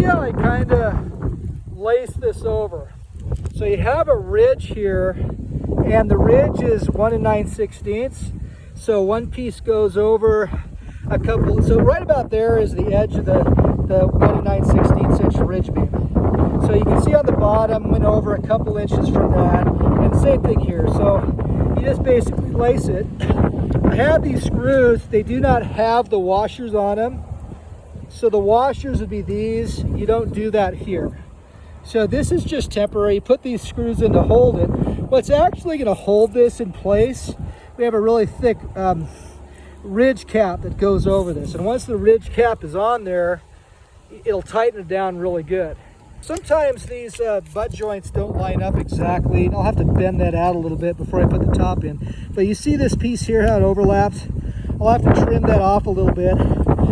how I kind of lace this over? So you have a ridge here, and the ridge is 1 9/16. So one piece goes over a couple, so right about there is the edge of the 1 9/16 inch ridge beam. So you can see on the bottom, went over a couple inches from that, and same thing here. So you just basically lace it. I have these screws, they do not have the washers on them. So the washers would be these, you don't do that here. So this is just temporary, you put these screws in to hold it. What's actually gonna hold this in place, we have a really thick ridge cap that goes over this. And once the ridge cap is on there, it'll tighten it down really good. Sometimes these butt joints don't line up exactly, and I'll have to bend that out a little bit before I put the top in. But you see this piece here, how it overlaps? I'll have to trim that off a little bit.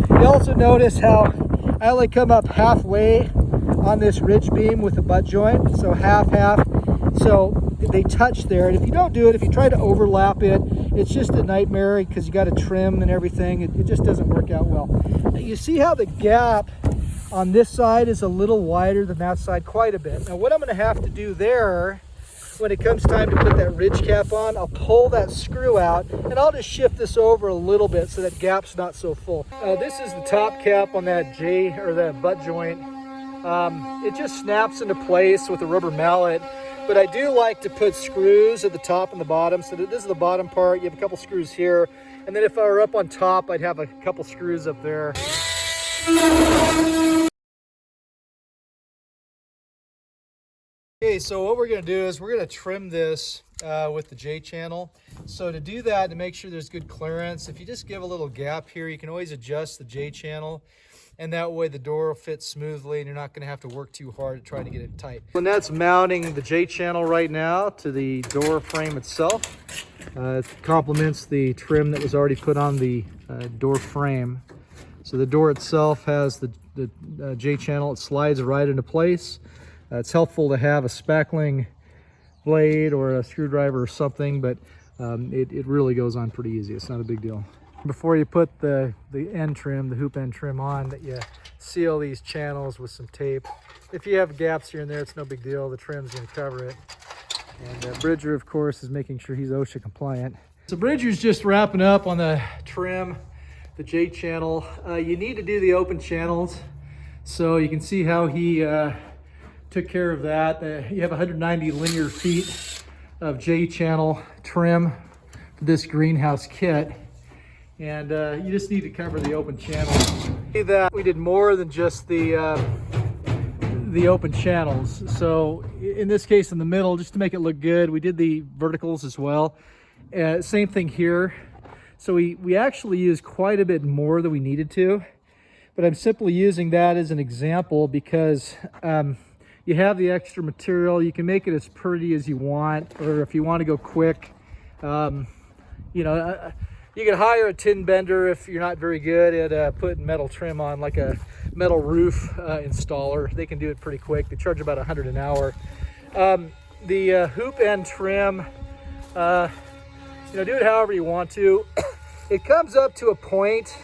You also notice how I only come up halfway on this ridge beam with the butt joint, so half. So they touch there, and if you don't do it, if you try to overlap it, it's just a nightmare because you got to trim and everything. It just doesn't work out well. You see how the gap on this side is a little wider than that side, quite a bit. Now what I'm going to have to do there, when it comes time to put that ridge cap on, I'll pull that screw out and I'll just shift this over a little bit so that gap's not so full. This is the top cap on that J, or the butt joint. It just snaps into place with a rubber mallet, but I do like to put screws at the top and the bottom. So this is the bottom part, you have a couple screws here, and then if I were up on top, I'd have a couple screws up there. Okay, so what we're going to do is we're going to trim this with the J channel. So to do that, to make sure there's good clearance, if you just give a little gap here, you can always adjust the J channel, and that way the door will fit smoothly and you're not going to have to work too hard to try to get it tight. And that's mounting the J channel right now to the door frame itself. It complements the trim that was already put on the door frame. So the door itself has the J channel. It slides right into place. It's helpful to have a spackling blade or a screwdriver or something, but it really goes on pretty easy. It's not a big deal. Before you put the end trim, the hoop end trim on, that you seal these channels with some tape. If you have gaps here and there, it's no big deal. The trim's going to cover it. And Bridger, of course, is making sure he's OSHA compliant. So Bridger's just wrapping up on the trim, the J channel. You need to do the open channels, so you can see how he took care of that. You have 190 linear feet of J channel trim for this greenhouse kit, and you just need to cover the open channels. That we did more than just the open channels. So in this case, in the middle, just to make it look good, we did the verticals as well. Same thing here. So we actually used quite a bit more than we needed to, but I'm simply using that as an example because you have the extra material. You can make it as pretty as you want, or if you want to go quick, you know, you can hire a tin bender if you're not very good at putting metal trim on, like a metal roof installer. They can do it pretty quick. They charge about $100 an hour. The hoop end trim, you know, do it however you want to. It comes up to a point.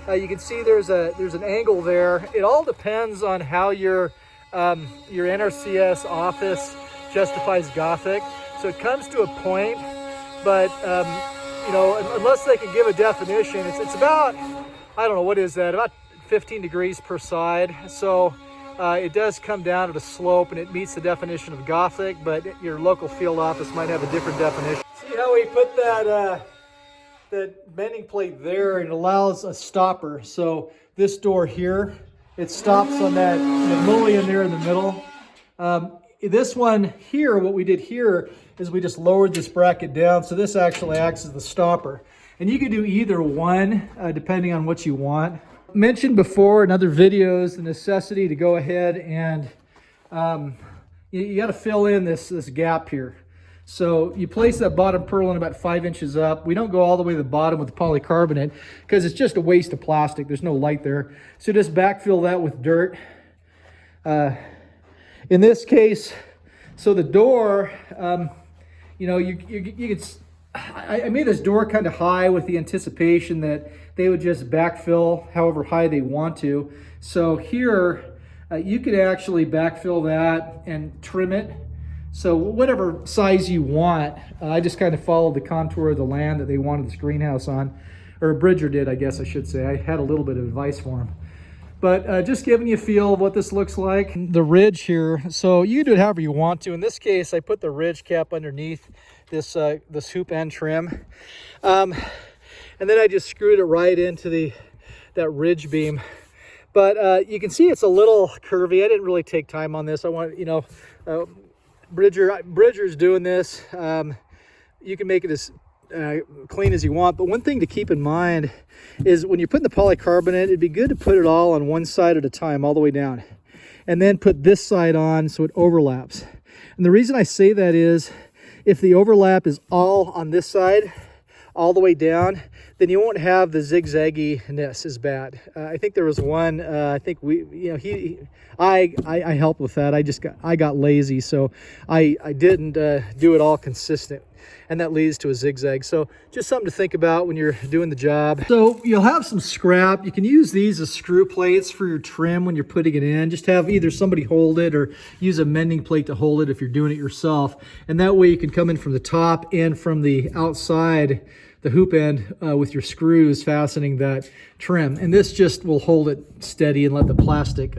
You can see there's an angle there. It all depends on how your NRCS office justifies Gothic. So it comes to a point, but you know, unless they can give a definition, it's about, I don't know, what is that, about 15 degrees per side. So it does come down at a slope, and it meets the definition of Gothic, but your local field office might have a different definition. See how we put that bending plate there, and it allows a stopper. So this door here, it stops on that mullion there in the middle. This one here, what we did here is we just lowered this bracket down, so this actually acts as the stopper. And you can do either one depending on what you want. Mentioned before in other videos the necessity to go ahead and you got to fill in this gap here. So you place that bottom purlin about 5 inches up. We don't go all the way to the bottom with the polycarbonate because it's just a waste of plastic. There's no light there. So just backfill that with dirt. In this case, so the door, you know, you could, I made this door kind of high with the anticipation that they would just backfill however high they want to. So here, You could actually backfill that and trim it. So whatever size you want. I just kind of followed the contour of the land that they wanted this greenhouse on, or Bridger did, I guess I should say. I had a little bit of advice for him. But just giving you a feel of what this looks like. The ridge here, so you can do it however you want to. In this case, I put the ridge cap underneath this this hoop end trim. And then I just screwed it right into that ridge beam. But you can see it's a little curvy. I didn't really take time on this. I want, you know, Bridger's doing this. You can make it as clean as you want, but one thing to keep in mind is when you're putting the polycarbonate, it'd be good to put it all on one side at a time, all the way down, and then put this side on so it overlaps. And the reason I say that is if the overlap is all on this side all the way down, then you won't have the zigzagginess as bad. I think there was one, I think I helped with that. I got lazy, so I didn't do it all consistent, and that leads to a zigzag. So just something to think about when you're doing the job. So you'll have some scrap. You can use these as screw plates for your trim when you're putting it in. Just have either somebody hold it or use a mending plate to hold it if you're doing it yourself. And that way you can come in from the top and from the outside, the hoop end, with your screws fastening that trim. And this just will hold it steady and let the plastic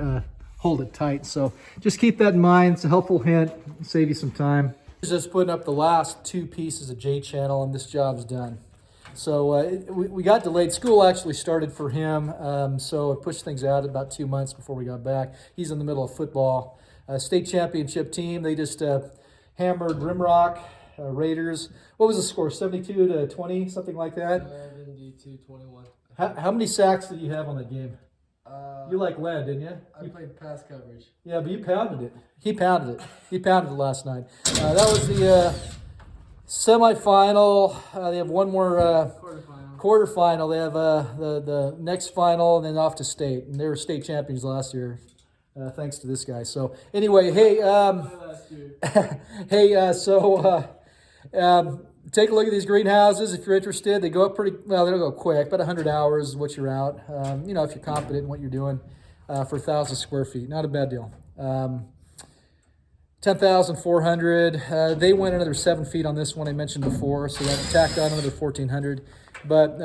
hold it tight. So just keep that in mind. It's a helpful hint, save you some time. Just putting up the last 2 pieces of J-channel and this job's done. So we got delayed. School actually started for him, so it pushed things out about 2 months before we got back. He's in the middle of football. State championship team, they just hammered Rimrock Raiders. What was the score, 72-20, something like that? 72-21. How many sacks did you have on that game? You like lead, didn't you? I played pass coverage. Yeah, but you pounded it. He pounded it. He pounded it last night. That was the semifinal. They have one more quarterfinal. They have the next final and then off to state. And they were state champions last year, thanks to this guy. So anyway, hey, take a look at these greenhouses if you're interested. They go up pretty well. They don't go quick, but 100 hours is what you're out. You know, if you're confident in what you're doing for 1,000 square feet, not a bad deal. 10,400. They went another 7 feet on this one I mentioned before, so that tacked on another 1,400. But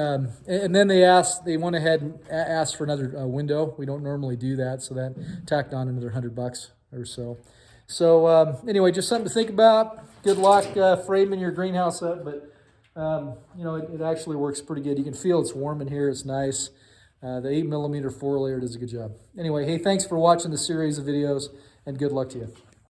and then they went ahead and asked for another window. We don't normally do that, so that tacked on another $100 or so. So anyway, just something to think about. Good luck framing your greenhouse up, but you know, it actually works pretty good. You can feel it's warm in here. It's nice. The 8mm 4-layer does a good job. Anyway, hey, thanks for watching the series of videos, and good luck to you.